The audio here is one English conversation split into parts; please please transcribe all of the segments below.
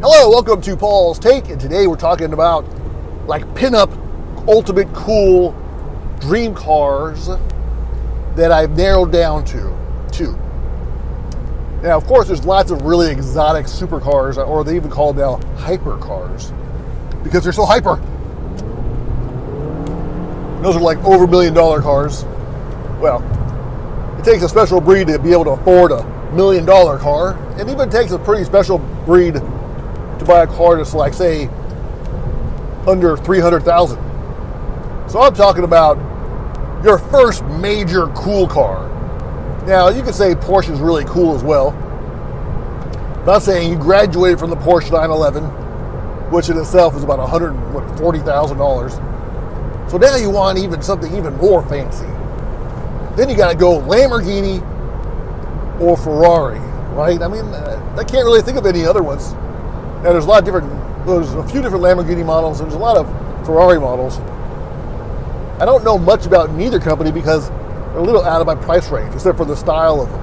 Hello, welcome to Paul's Take, and today we're talking about like pinup, ultimate cool dream cars that I've narrowed down to two. Now, of course, there's lots of really exotic supercars, or they even call them now hyper cars, because they're so hyper. Those are like over $1 million cars. Well, it takes a special breed to be able to afford a $1 million car, and even takes a pretty special breed to buy a car that's like, say, under $300,000. So I'm talking about your first major cool car. Now, you could say Porsche is really cool as well. I'm not saying you graduated from the Porsche 911, which in itself is about $140,000. So now you want something even more fancy. Then you got to go Lamborghini or Ferrari, right? I mean, I can't really think of any other ones. Now, there's a few different Lamborghini models, and there's a lot of Ferrari models. I don't know much about neither company because they're a little out of my price range, except for the style of them.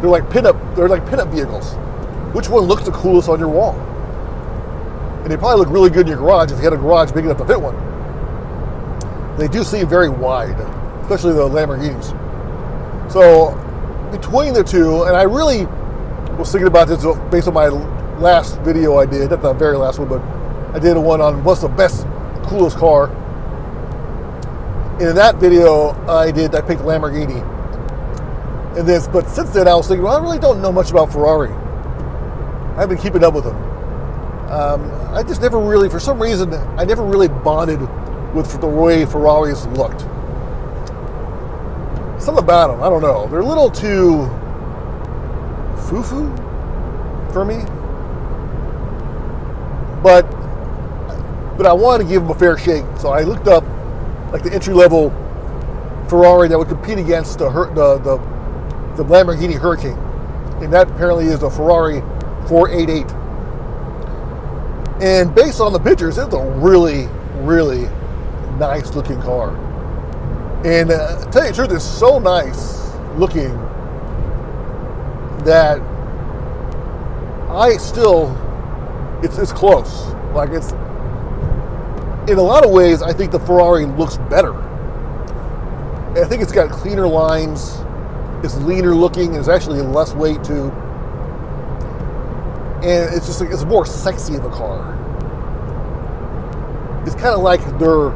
They're like pinup vehicles. Which one looks the coolest on your wall? And they probably look really good in your garage if you had a garage big enough to fit one. They do seem very wide, especially the Lamborghinis. So between the two, and I really was thinking about this based on my last video I did, not the very last one, but I did one on what's the best, coolest car. And in that video I picked Lamborghini. But since then I was thinking, well, I really don't know much about Ferrari. I've been keeping up with them. I just never really, for some reason, I never really bonded with the way Ferraris looked. Something about them, I don't know. They're a little too foo-foo for me. But I wanted to give them a fair shake, so I looked up like the entry-level Ferrari that would compete against the Lamborghini Huracan, and that apparently is a Ferrari 488. And based on the pictures, it's a really, really nice-looking car. And to tell you the truth, it's so nice looking that it's close. Like, it's, in a lot of ways, I think the Ferrari looks better. And I think it's got cleaner lines, it's leaner looking, and it's actually less weight too. And it's more sexy of a car. It's kind of like their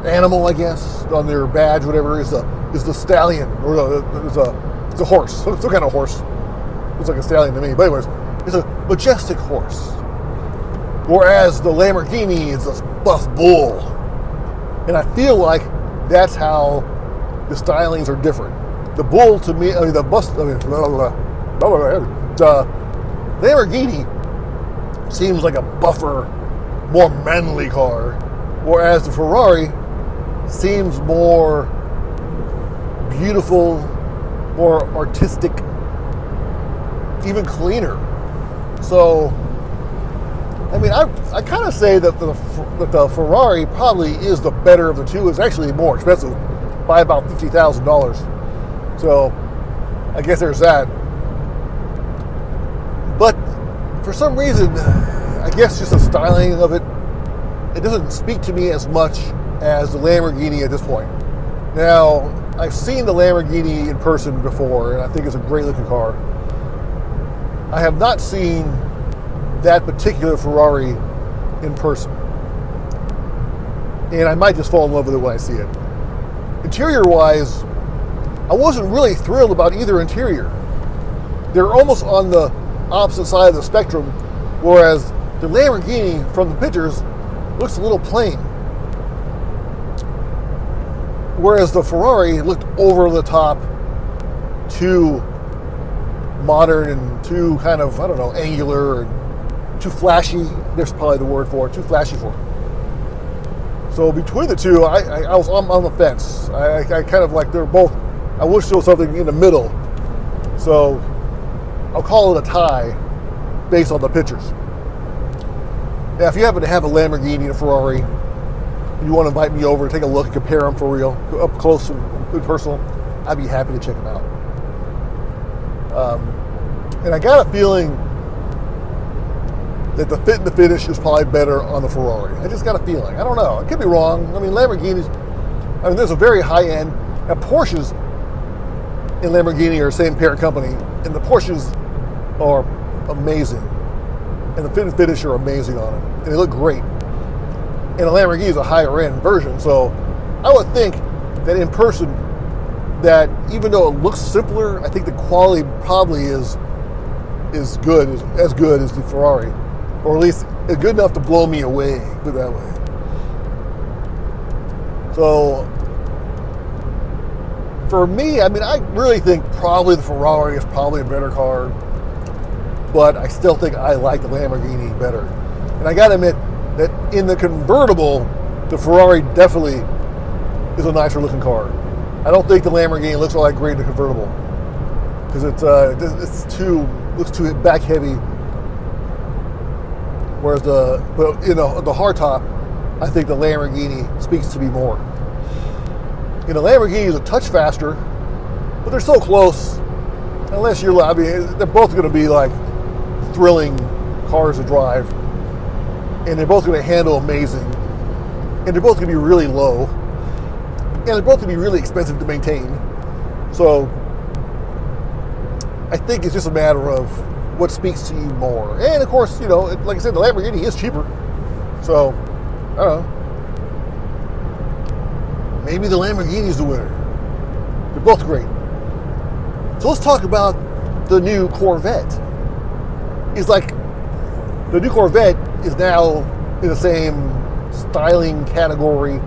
animal, I guess, on their badge, whatever, is the stallion, or it's a horse, some kind of horse. Looks like a stallion to me, but anyways, it's a majestic horse. Whereas the Lamborghini is a buff bull, and I feel like that's how the stylings are different. The bull, to me, the Lamborghini seems like a buffer, more manly car, whereas the Ferrari seems more beautiful, more artistic, even cleaner. So, I mean, I kind of say that the Ferrari probably is the better of the two. It's actually more expensive by about $50,000. So, I guess there's that. But for some reason, I guess just the styling of it, it doesn't speak to me as much as the Lamborghini at this point. Now, I've seen the Lamborghini in person before, and I think it's a great looking car. I have not seen that particular Ferrari in person. And I might just fall in love with it when I see it. Interior-wise, I wasn't really thrilled about either interior. They're almost on the opposite side of the spectrum, whereas the Lamborghini, from the pictures, looks a little plain. Whereas the Ferrari looked over the top, too modern and too kind of, I don't know, angular and too flashy. There's probably the word for it, too flashy for it. So between the two, I was on the fence. I kind of like, they're both, I wish there was something in the middle. So I'll call it a tie based on the pictures. Now, if you happen to have a Lamborghini and a Ferrari, and you want to invite me over, take a look, compare them for real, up close and personal, I'd be happy to check them out. And I got a feeling that the fit and the finish is probably better on the Ferrari. I just got a feeling. I don't know. I could be wrong. I mean, Lamborghinis, there's a very high end. Now, Porsches and Lamborghini are the same parent company, and the Porsches are amazing. And the fit and finish are amazing on them. And they look great. And the Lamborghini is a higher end version. So I would think that in person, that even though it looks simpler, I think the quality probably is as good as the Ferrari. Or at least it's good enough to blow me away, put it that way. So for me, I mean, I really think probably the Ferrari is probably a better car, but I still think I like the Lamborghini better. And I gotta admit that in the convertible, the Ferrari definitely is a nicer looking car. I don't think the Lamborghini looks all that great in the convertible because looks too back heavy. Whereas the hardtop, I think the Lamborghini speaks to me more. The Lamborghini is a touch faster, but they're so close. Unless you're, I mean, they're both going to be like thrilling cars to drive, and they're both going to handle amazing, and they're both going to be really low, and they're both going to be really expensive to maintain. So I think it's just a matter of what speaks to you more. And of course, like I said, the Lamborghini is cheaper. So, I don't know. Maybe the Lamborghini is the winner. They're both great. So let's talk about the new Corvette. It's like the new Corvette is now in the same styling category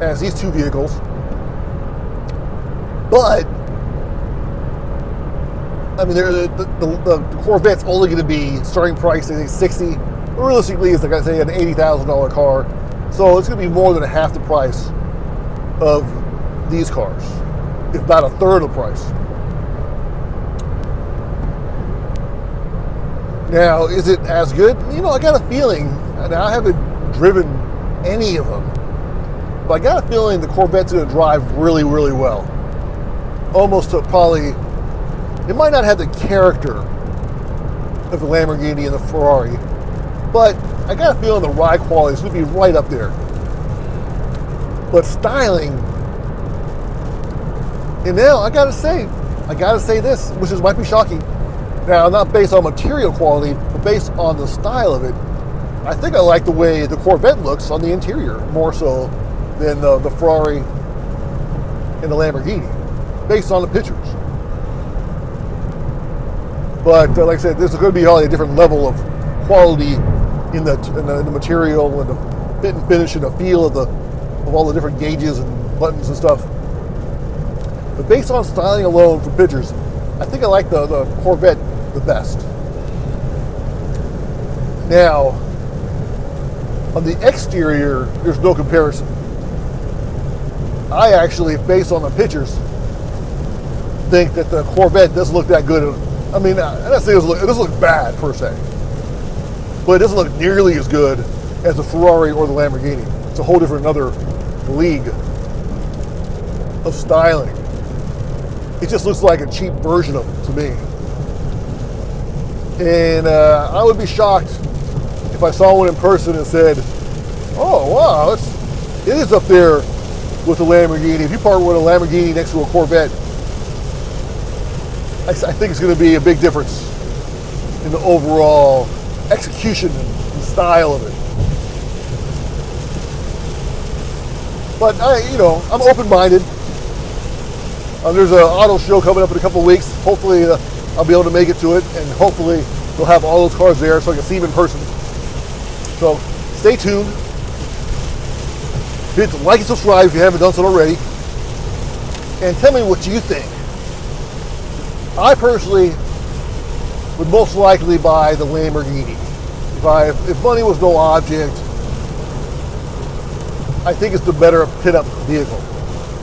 as these two vehicles. But I mean, the Corvette's only going to be starting price is $60. Realistically, it's like I say, an $80,000 car. So it's going to be more than half the price of these cars, if not a third of the price. Now, is it as good? I got a feeling. Now, I haven't driven any of them, but I got a feeling the Corvette's going to drive really, really well. Almost to probably. It might not have the character of the Lamborghini and the Ferrari, but I got a feeling the ride quality is going to be right up there. But styling, and now I gotta say this, which might be shocking. Now, not based on material quality, but based on the style of it. I think I like the way the Corvette looks on the interior more so than the Ferrari and the Lamborghini, based on the pictures. But like I said, there's going to be a different level of quality in the material and the fit and finish and the feel of all the different gauges and buttons and stuff. But based on styling alone for pictures, I think I like the Corvette the best. Now, on the exterior, there's no comparison. I actually, based on the pictures, think that the Corvette doesn't look that good. I mean, I'm not saying it doesn't look bad per se, but it doesn't look nearly as good as the Ferrari or the Lamborghini. It's a whole different another league of styling. It just looks like a cheap version of it to me. And I would be shocked if I saw one in person and said, "Oh wow, it is up there with the Lamborghini." If you partner with a Lamborghini next to a Corvette, I think it's going to be a big difference in the overall execution and style of it. But I'm open-minded. There's an auto show coming up in a couple of weeks. Hopefully, I'll be able to make it to it, and hopefully, they'll have all those cars there so I can see them in person. So, stay tuned. Hit like and subscribe if you haven't done so already, and tell me what you think. I personally would most likely buy the Lamborghini. If money was no object, I think it's the better pit-up vehicle.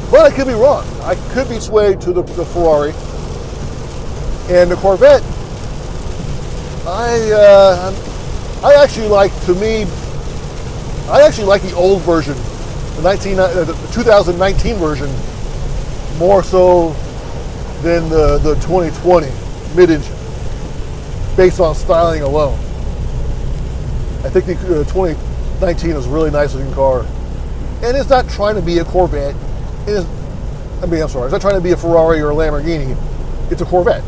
But I could be wrong. I could be swayed to the Ferrari. And the Corvette, I actually like the old version, the 2019 version, more so than the 2020 mid-engine. based on styling alone. I think the 2019 is a really nice looking car. And it's not trying to be a Corvette. It's not trying to be a Ferrari or a Lamborghini. It's a Corvette.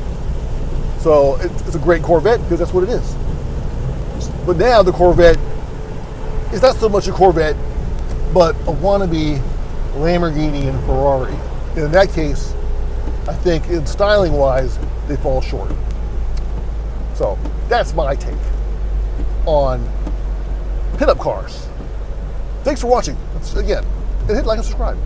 So it's a great Corvette because that's what it is. But now the Corvette is not so much a Corvette, but a wannabe Lamborghini and Ferrari. And in that case, I think in styling wise, they fall short. So that's my take on pinup cars. Thanks for watching. Again, and hit like and subscribe.